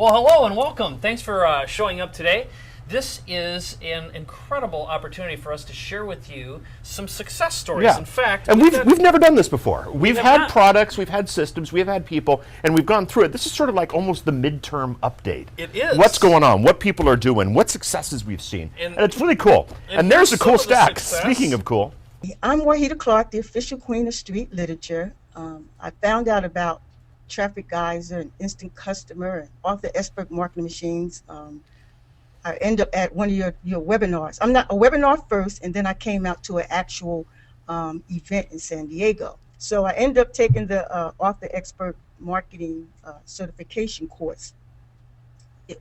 Well, hello and welcome. Thanks for showing up today. This is an incredible opportunity for us to share with you some success stories. Yeah. In fact, and we've never done this before. We've have had not. products, we've had systems, we've had people, and we've gone through it. This is sort of like almost the midterm update. It is. What's going on? What people are doing? What successes we've seen? And it's really cool. And there's a some cool of the stack. success. Speaking of cool. I'm Wahida Clark, the official queen of street literature. I found out about Traffic Geyser and Instant Customer and Author Expert Marketing Machines. I end up at one of your webinars. I'm not a webinar first, and then I came out to an actual event in San Diego. So I ended up taking the Author Expert Marketing certification course.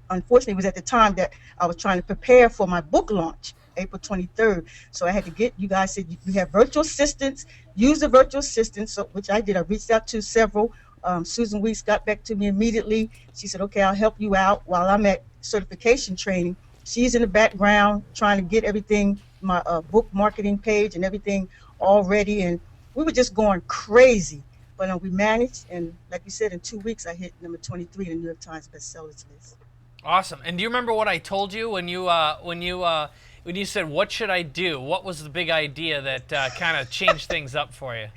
Unfortunately, it was at the time that I was trying to prepare for my book launch, April 23rd. So I had to get, you guys said you have virtual assistants, use the virtual assistants, so, which I did. I reached out to several. Susan Weeks got back to me immediately. She said, okay, I'll help you out while I'm at certification training. She's in the background trying to get everything, my book marketing page and everything all ready. And we were just going crazy. But we managed, and like you said, in 2 weeks I hit number 23 in the New York Times Bestsellers list. Awesome. And do you remember what I told you when you said, what should I do? What was the big idea that kind of changed things up for you?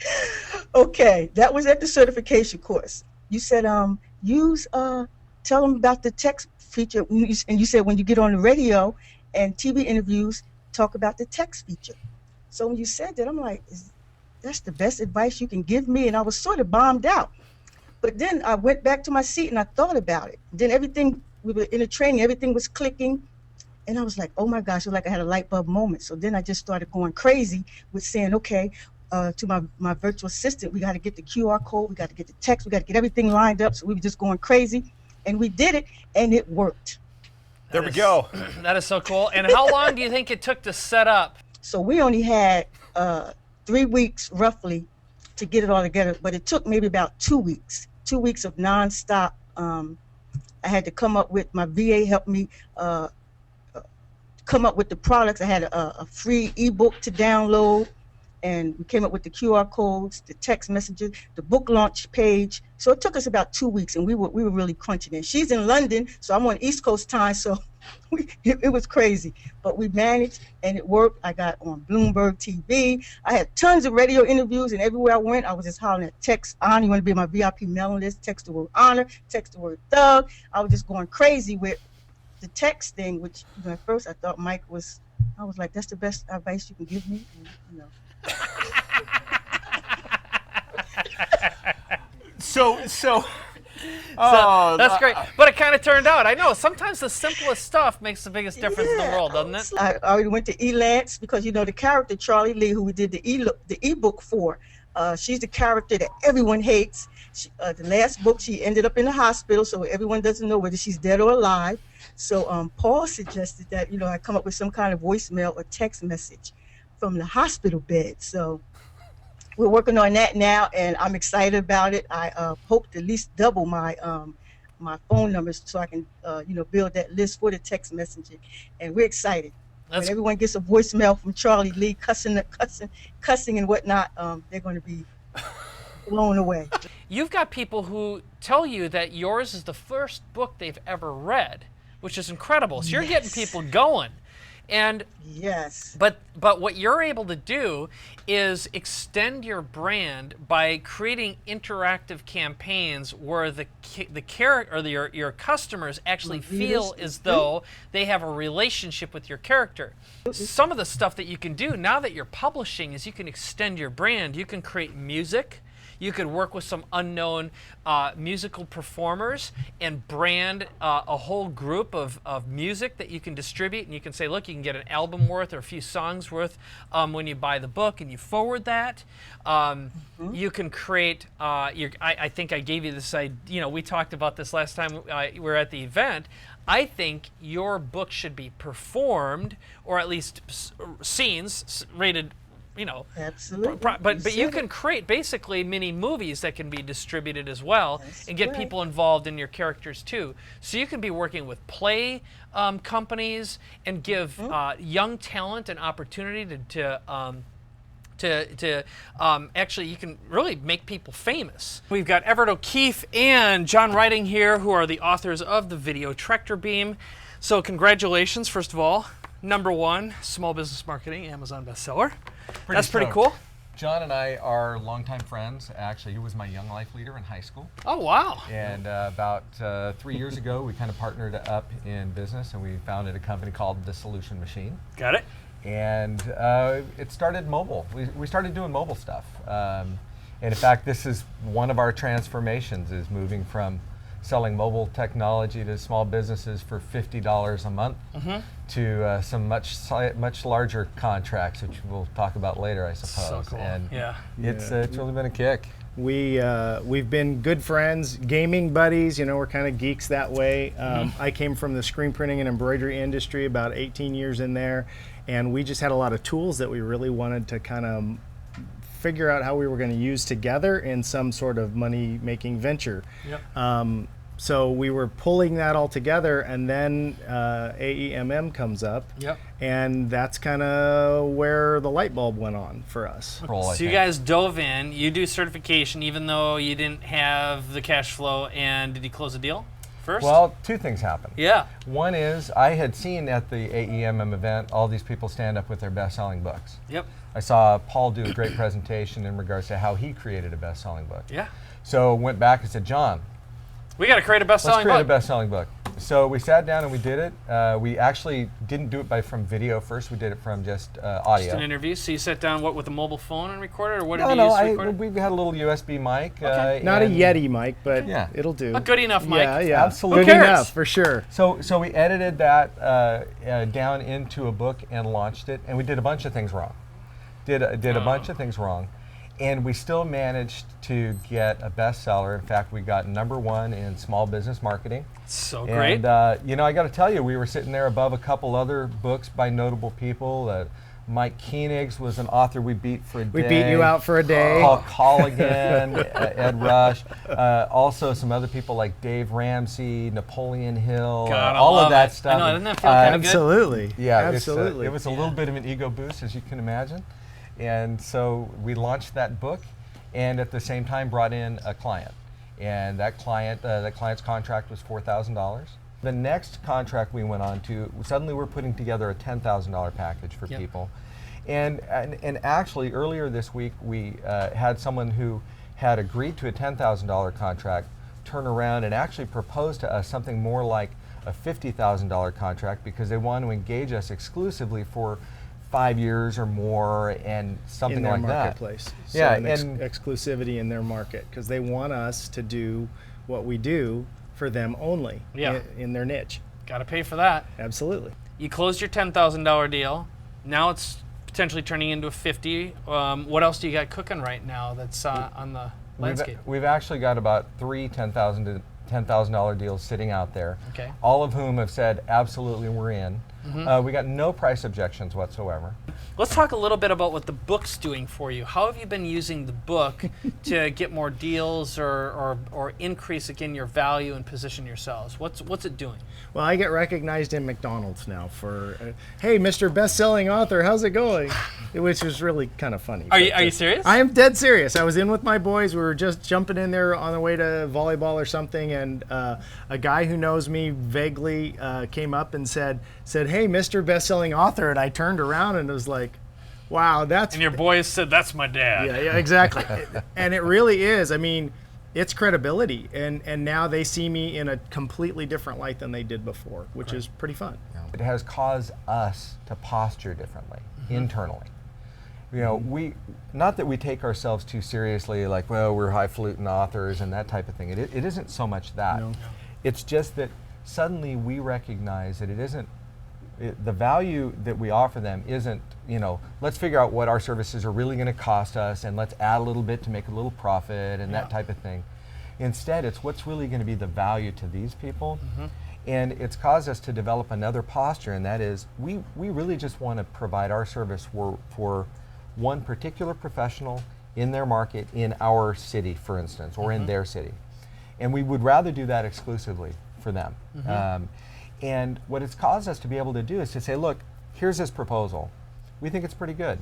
Okay, that was at the certification course. You said, tell them about the text feature, and you said when you get on the radio and TV interviews, talk about the text feature. So when you said that, I'm like, that's the best advice you can give me, and I was sort of bombed out. But then I went back to my seat and I thought about it. Then everything, we were in a training, everything was clicking. And I was like, oh my gosh, it was like I had a light bulb moment. So then I just started going crazy with saying, okay, to my virtual assistant, we got to get the QR code, we got to get the text, we got to get everything lined up. So we were just going crazy. And we did it, and it worked. There we go. That is so cool. And how long do you think it took to set up? So we only had 3 weeks roughly to get it all together, but it took maybe about 2 weeks. 2 weeks of nonstop. I had to come up with, my VA helped me come up with the products. I had a free ebook to download, and we came up with the QR codes, the text messages, the book launch page. So it took us about 2 weeks, and we were really crunching it. She's in London, so I'm on East Coast time, so it was crazy. But we managed, and it worked. I got on Bloomberg TV. I had tons of radio interviews, and everywhere I went, I was just hollering at text honor. You want to be on my VIP mailing list? Text the word honor, text the word thug. I was just going crazy with the text thing, which at first I thought Mike was, I was like, that's the best advice you can give me. And, So that's great. But it kind of turned out. I know, sometimes the simplest stuff makes the biggest difference in the world, doesn't it? I already went to Elance because, the character Charlie Lee, who we did the ebook for, she's the character that everyone hates. The last book, she ended up in the hospital, so everyone doesn't know whether she's dead or alive. So Paul suggested that, I come up with some kind of voicemail or text message from the hospital bed. So we're working on that now, and I'm excited about it. I hope to at least double my my phone numbers so I can build that list for the text messaging, and we're excited. When everyone gets a voicemail from Charlie Lee cussing and whatnot, they're going to be blown away. You've got people who tell you that yours is the first book they've ever read, which is incredible. So you're getting people going. And yes, but what you're able to do is extend your brand by creating interactive campaigns where the character or your customers actually feel as though they have a relationship with your character. Some of the stuff that you can do now that you're publishing is you can extend your brand. You can create music. You could work with some unknown musical performers and brand a whole group of music that you can distribute, and you can say, look, you can get an album worth or a few songs worth when you buy the book, and you forward that. You can create, I think I gave you this idea, we talked about this last time we were at the event. I think your book should be performed, or at least scenes rated, absolutely. But you can create basically mini movies that can be distributed as well. That's and get right. people involved in your characters too. So you can be working with play companies and give young talent an opportunity to to actually, you can really make people famous. We've got Everett O'Keefe and John Riding here, who are the authors of the video Tractor Beam. So congratulations, first of all. #1, small business marketing, Amazon bestseller. That's pretty cool. John and I are longtime friends. Actually, he was my Young Life leader in high school. Oh, wow. And about 3 years ago, we kind of partnered up in business, and we founded a company called The Solution Machine. Got it. And it started mobile. We started doing mobile stuff. And in fact, this is one of our transformations, is moving from selling mobile technology to small businesses for $50 a month to some much larger contracts, which we'll talk about later, I suppose. So cool. And yeah. It's really been a kick. We've been good friends, gaming buddies. You know, we're kind of geeks that way. I came from the screen printing and embroidery industry, about 18 years in there, and we just had a lot of tools that we really wanted to kind of figure out how we were going to use together in some sort of money-making venture. Yep. So we were pulling that all together, and then AEMM comes up, Yep. and that's kind of where the light bulb went on for us. So you guys dove in, you do certification even though you didn't have the cash flow, and did you close a deal first? Well, two things happened. Yeah. One is I had seen at the AEMM event all these people stand up with their best-selling books. Yep. I saw Paul do a great presentation in regards to how he created a best-selling book. Yeah. So went back and said, John, We got to create a let's best-selling create book. a best-selling book. So we sat down and we did it. We actually didn't do it from video first. We did it from just audio. Just an interview. So you sat down with a mobile phone and recorded, or what did No, you no, use to record it? we had a little USB mic. Okay. Not a and- Yeti mic, but Yeah. it'll do. A good enough mic. Yeah, Absolutely. Good Who cares? enough, for sure. So we edited that down into a book and launched it, and we did a bunch of things wrong. Did a bunch of things wrong, and we still managed to get a bestseller. In fact, we got #1 in small business marketing. So great. And you know, I got to tell you, we were sitting there above a couple other books by notable people. Mike Koenigs was an author we beat for a day. We beat you out for a day. Paul Colligan, Ed Rush, also some other people like Dave Ramsey, Napoleon Hill, God, I all love of that it. stuff. I know, doesn't that feel kinda good? Absolutely. Yeah, absolutely. It was a little bit of an ego boost, as you can imagine. And so we launched that book, and at the same time brought in a client. And that client's contract was $4,000. The next contract we went on to, suddenly we're putting together a $10,000 package for people. And actually earlier this week we had someone who had agreed to a $10,000 contract turn around and actually propose to us something more like a $50,000 contract, because they want to engage us exclusively for 5 years or more and something in their like that. marketplace. So Yeah, an and exclusivity in their market, because they want us to do what we do for them only. Yeah. In their niche. Got to pay for that. Absolutely. You closed your $10,000 deal. Now it's potentially turning into a 50. What else do you got cooking right now that's on the landscape? We've actually got about 3 $10,000 deals sitting out there. Okay. All of whom have said absolutely we're in. We got no price objections whatsoever. Let's talk a little bit about what the book's doing for you. How have you been using the book to get more deals or increase again your value and position yourselves? What's it doing? Well, I get recognized in McDonald's now for, hey, Mr. Best-Selling Author, how's it going? Which is really kind of funny. Are you serious? I am dead serious. I was in with my boys. We were just jumping in there on the way to volleyball or something, and a guy who knows me vaguely came up and said, hey, Mr. Best-Selling Author, and I turned around and was like, wow, that's... And your boys said, that's my dad. Yeah, exactly. And it really is. I mean, it's credibility, and now they see me in a completely different light than they did before, which is pretty fun. It has caused us to posture differently internally. You know, not that we take ourselves too seriously, like, well, we're highfalutin authors and that type of thing. It isn't so much that. No. It's just that suddenly we recognize that the value that we offer them isn't, let's figure out what our services are really going to cost us, and let's add a little bit to make a little profit and that type of thing. Instead, it's what's really going to be the value to these people. And it's caused us to develop another posture, and that is we really just want to provide our service for one particular professional in their market, in our city, for instance, or in their city. And we would rather do that exclusively for them. And what it's caused us to be able to do is to say, look, here's this proposal. We think it's pretty good.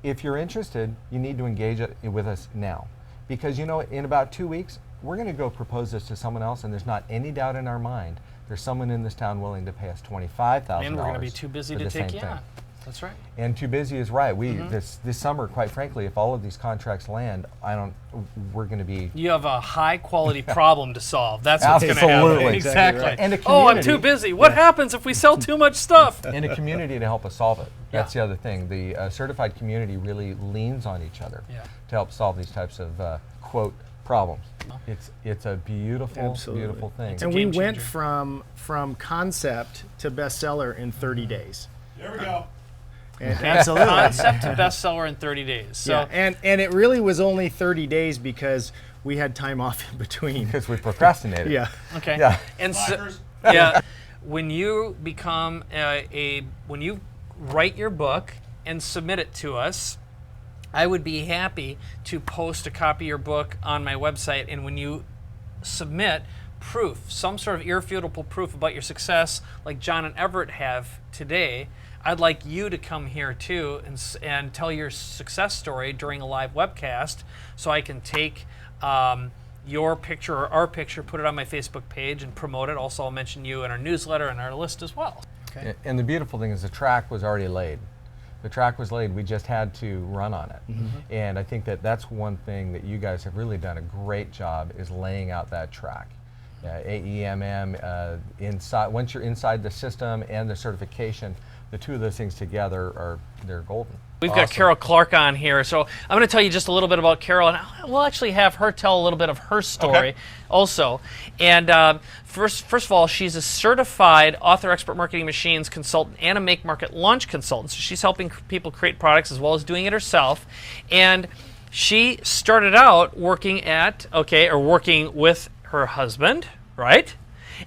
if you're interested, you need to engage with us now. Because, you know, in about 2 weeks, we're going to go propose this to someone else, and there's not any doubt in our mind there's someone in this town willing to pay us $25,000. And we're going to be too busy to take you on. That's right. And too busy is right. We this summer, quite frankly, if all of these contracts land, we're going to be. You have a high quality problem to solve. That's what's going to happen. Absolutely. Exactly. Right. And a Oh, I'm community- too busy. What happens if we sell too much stuff? And a community to help us solve it. That's the other thing. The certified community really leans on each other to help solve these types of quote problems. It's a beautiful, Absolutely. beautiful thing. And we game went changer. from concept to bestseller in 30 days. There we go. And absolutely. Concept to bestseller in 30 days. So Yeah, and it really was only 30 days because we had time off in between. Because we procrastinated. Yeah. okay. Yeah. And so, Slackers. yeah, when you become when you write your book and submit it to us, I would be happy to post a copy of your book on my website. And when you submit proof, some sort of irrefutable proof about your success, like John and Everett have today, I'd like you to come here too and tell your success story during a live webcast, so I can take your picture or our picture, put it on my Facebook page and promote it. Also, I'll mention you in our newsletter and our list as well. Okay. And the beautiful thing is the track was already laid. The track was laid. We just had to run on it. And I think that's one thing that you guys have really done a great job, is laying out that track. AEMM, inside. Once you're inside the system and the certification, the two of those things together they're golden. We've got Karol Clark on here, so I'm going to tell you just a little bit about Karol, and we'll actually have her tell a little bit of her story also. And first of all, she's a certified author expert marketing machines consultant and a make market launch consultant. So she's helping people create products as well as doing it herself. And she started out working working with her husband, right?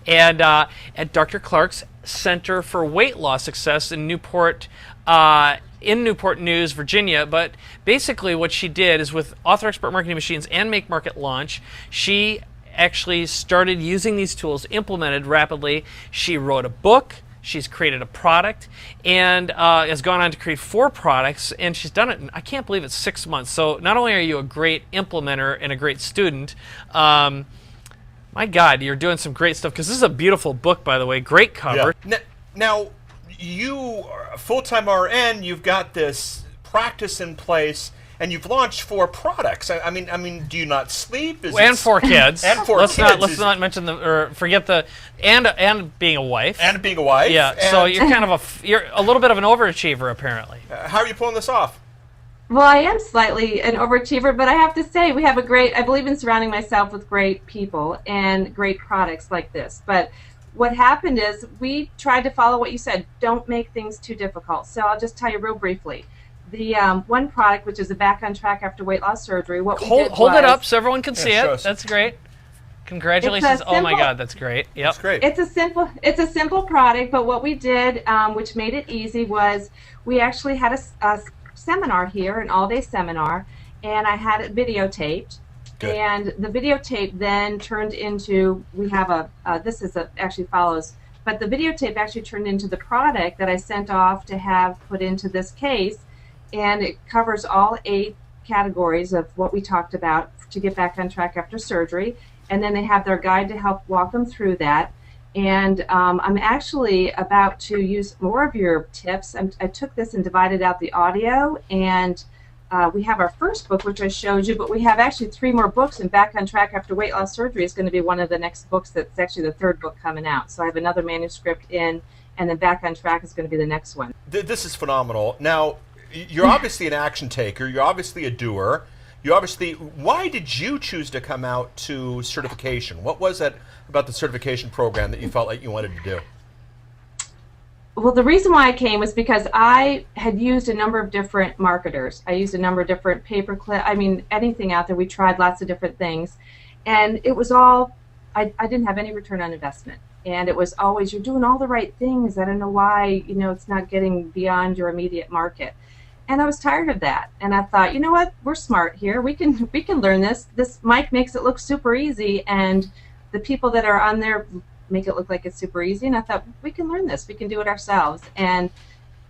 And at Dr. Clark's Center for Weight Loss Success in Newport News, Virginia. But basically what she did is, with author expert marketing machines and make market launch, she actually started using these tools, implemented rapidly. She wrote a book, she's created a product, and has gone on to create 4 products, and she's done it in, I can't believe it's 6 months. So not only are you a great implementer and a great student, my God, you're doing some great stuff, because this is a beautiful book, by the way. Great cover. Now, you are a full-time RN, you've got this practice in place, and you've launched 4 products. I mean, do you not sleep? And 4 kids. And 4 let's kids. Let's not mention forget the and being a wife. And being a wife. Yeah. And So you're kind of you're a little bit of an overachiever, apparently. how are you pulling this off? Well, I am slightly an overachiever, but I have to say we have I believe in surrounding myself with great people and great products like this. But what happened is we tried to follow what you said. Don't make things too difficult. So I'll just tell you real briefly. The one product, which is a back on track after weight loss surgery, Hold it up so everyone can see show it. us. That's great. Congratulations. Oh my simple- God, that's great. Yep. That's great. It's a simple product, but what we did, which made it easy, was we actually had a seminar here, an all-day seminar, and I had it videotaped. Good. And the videotape then turned into, we have actually follows, but the videotape actually turned into the product that I sent off to have put into this case, and it covers all 8 categories of what we talked about to get back on track after surgery, and then they have their guide to help walk them through that. And I'm actually about to use more of your tips. I took this and divided out the audio, and we have our first book, which I showed you, but we have actually 3 more books, and Back on Track After Weight Loss Surgery is going to be one of the next books. That's actually the 3rd book coming out. So I have another manuscript in, and then Back on Track is going to be the next one. This is phenomenal. Now, you're obviously an action taker. You're obviously a doer. Why did you choose to come out to certification? What was it about the certification program that you felt like you wanted to do? Well, the reason why I came was because I had used a number of different marketers. I used a number of different anything out there. We tried lots of different things. And it was all, I didn't have any return on investment. And it was always, you're doing all the right things. I don't know why, it's not getting beyond your immediate market. And I was tired of that. And I thought, you know what, we're smart here. We can learn this. This Mike makes it look super easy, and the people that are on there make it look like it's super easy. And I thought, we can learn this. We can do it ourselves. And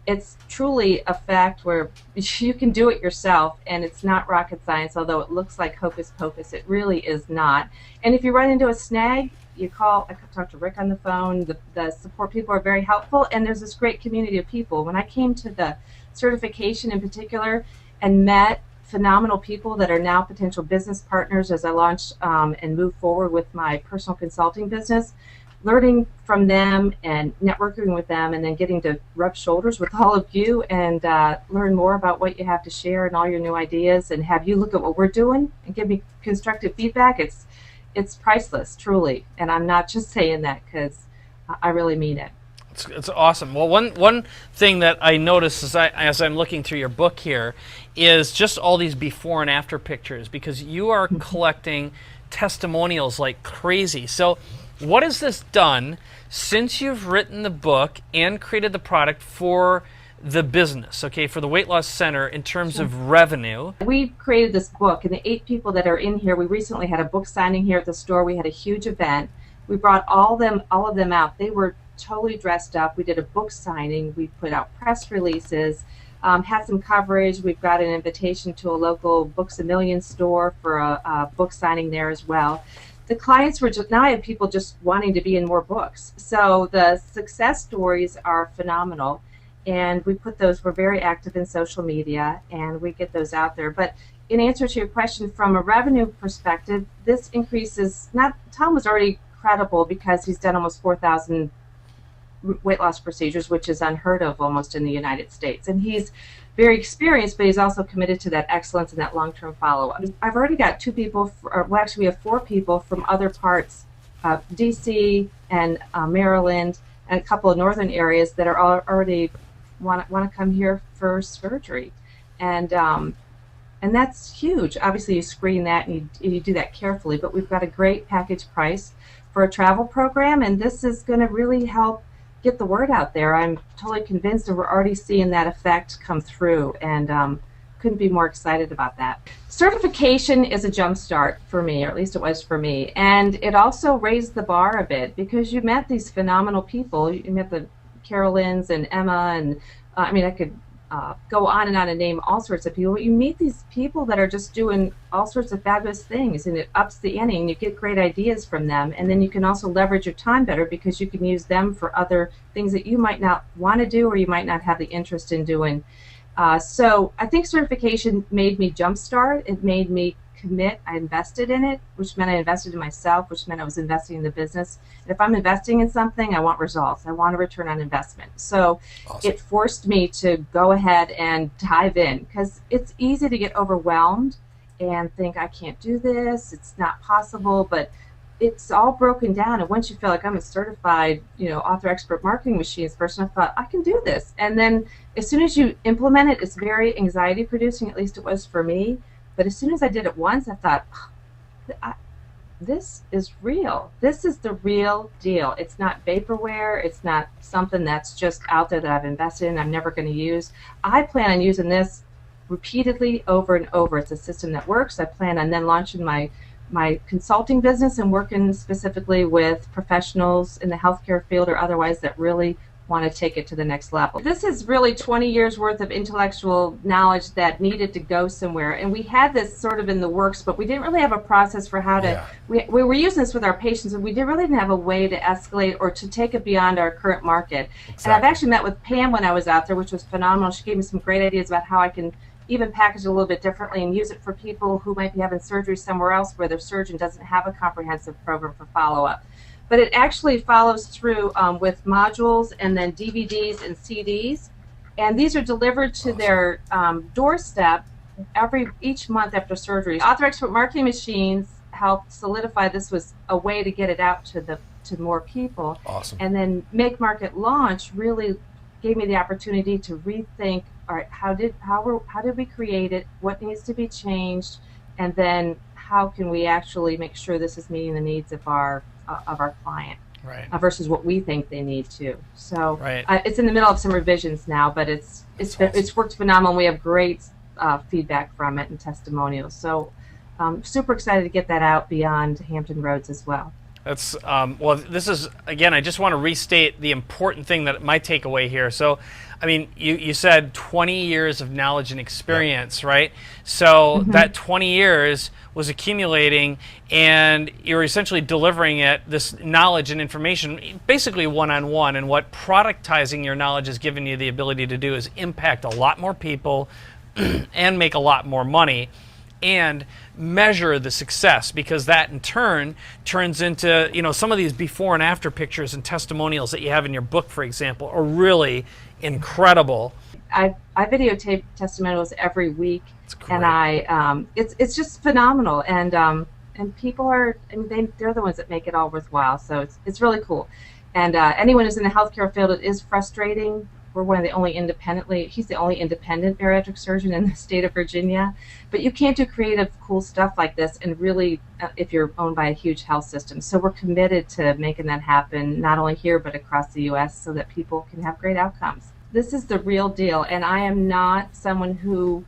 it's truly a fact where you can do it yourself, and it's not rocket science, although it looks like hocus pocus. It really is not. And if you run into a snag, you call. I talked to Rick on the phone. The support people are very helpful, and there's this great community of people. When I came to the certification in particular and met phenomenal people that are now potential business partners as I launched and move forward with my personal consulting business, learning from them and networking with them, and then getting to rub shoulders with all of you and learn more about what you have to share and all your new ideas, and have you look at what we're doing and give me constructive feedback. It's priceless, truly, and I'm not just saying that because I really mean it. It's awesome. Well, one thing that I noticed as I'm looking through your book here is just all these before and after pictures, because you are collecting testimonials like crazy. So what has this done since you've written the book and created the product for the business, okay, for the Weight Loss Center in terms of revenue? We created this book, and the 8 people that are in here, we recently had a book signing here at the store. We had a huge event. We brought all of them out. They were totally dressed up. We did a book signing. We put out press releases, had some coverage. We've got an invitation to a local Books A Million store for a book signing there as well. The clients were now I have people just wanting to be in more books. So the success stories are phenomenal, and we put those. We're very active in social media, and we get those out there. But in answer to your question, from a revenue perspective, this increases. Tom was already credible because he's done almost 4,000 weight loss procedures, which is unheard of almost in the United States. And he's very experienced, but he's also committed to that excellence and that long-term follow-up. I've already got 2 people, well, actually we have 4 people from other parts of DC and Maryland and a couple of northern areas that are already want to come here for surgery. And that's huge. Obviously you screen that and you do that carefully, but we've got a great package price for a travel program, and this is going to really help get the word out there. I'm totally convinced that we're already seeing that effect come through, and couldn't be more excited about that. Certification is a jump start for me, or at least it was for me, and it also raised the bar a bit because you met these phenomenal people. You met the Carolins and Emma, and I mean I could go on and name all sorts of people. But you meet these people that are just doing all sorts of fabulous things, and it ups the ante, and you get great ideas from them. And then you can also leverage your time better because you can use them for other things that you might not want to do or you might not have the interest in doing. So I think certification made me jumpstart. It made me commit. I invested in it, which meant I invested in myself, which meant I was investing in the business. And if I'm investing in something, I want results. I want a return on investment. So awesome. It forced me to go ahead and dive in, because it's easy to get overwhelmed and think, I can't do this, it's not possible, but it's all broken down. And once you feel like I'm a certified, author expert marketing machines person, I thought I can do this. And then as soon as you implement it, it's very anxiety producing, at least it was for me. But as soon as I did it once, I thought, this is real. This is the real deal. It's not vaporware. It's not something that's just out there that I've invested in, I'm never going to use. I plan on using this repeatedly over and over. It's a system that works. I plan on then launching my consulting business and working specifically with professionals in the healthcare field or otherwise that really want to take it to the next level. This is really 20 years worth of intellectual knowledge that needed to go somewhere, and we had this sort of in the works, but we didn't really have a process for how to, we were using this with our patients, and we really didn't have a way to escalate or to take it beyond our current market. Exactly. And I've actually met with Pam when I was out there, which was phenomenal. She gave me some great ideas about how I can even package it a little bit differently and use it for people who might be having surgery somewhere else where their surgeon doesn't have a comprehensive program for follow-up. But it actually follows through with modules and then DVDs and CDs, and these are delivered to their doorstep each month after surgery. Author Expert Marketing Machines helped solidify this was a way to get it out to more people. Awesome. And then Make Market Launch really gave me the opportunity to rethink, all right, how did we create it, what needs to be changed, and then how can we actually make sure this is meeting the needs of our client, right? Versus what we think they need to. So right. It's in the middle of some revisions now, but it's worked phenomenal. We have great feedback from it and testimonials. So super excited to get that out beyond Hampton Roads as well. That's well. This is again. I just want to restate the important thing that my takeaway here. So, I mean, you said 20 years of knowledge and experience, right? So that 20 years was accumulating, and you're essentially delivering it this knowledge and information basically one-on-one. And what productizing your knowledge has given you the ability to do is impact a lot more people and make a lot more money. And measure the success, because that in turn turns into, you know, some of these before and after pictures and testimonials that you have in your book, for example, are really incredible. I videotape testimonials every week, great. and it's just phenomenal. And people are, I mean, they're the ones that make it all worthwhile. So it's really cool. And anyone who's in the healthcare field, it is frustrating. We're one of the only he's the only independent bariatric surgeon in the state of Virginia. But you can't do creative, cool stuff like this and really, if you're owned by a huge health system. So we're committed to making that happen, not only here, but across the U.S., so that people can have great outcomes. This is the real deal, and I am not someone who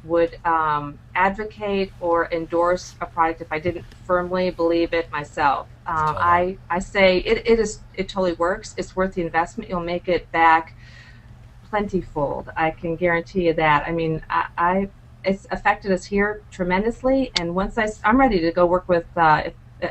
would advocate or endorse a product if I didn't firmly believe it myself. I say it totally works. It's worth the investment. You'll make it back plentyfold. I can guarantee you that. I mean, it's affected us here tremendously, and once I'm ready to go work with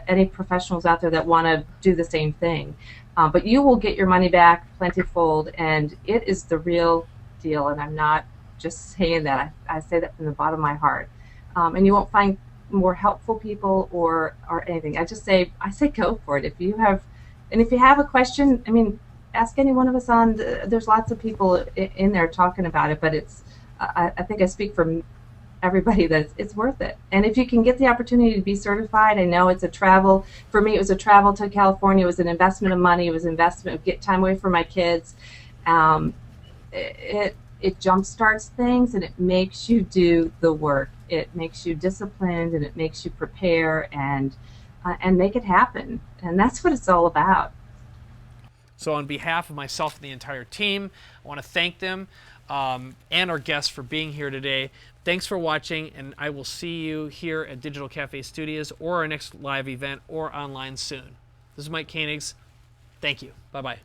any professionals out there that want to do the same thing. But you will get your money back plentyfold, and it is the real deal, and I'm not just saying that. I say that from the bottom of my heart. And you won't find more helpful people or anything. I say go for it. If you have a question, I mean, ask any one of us on. There's lots of people in there talking about it, but I think I speak for everybody that it's worth it. And if you can get the opportunity to be certified, I know it's a travel. For me, it was a travel to California. It was an investment of money. It was an investment of get time away from my kids. It jumpstarts things, and it makes you do the work. It makes you disciplined, and it makes you prepare and make it happen. And that's what it's all about. So on behalf of myself and the entire team, I want to thank them and our guests for being here today. Thanks for watching, and I will see you here at Digital Cafe Studios or our next live event or online soon. This is Mike Koenigs. Thank you. Bye-bye.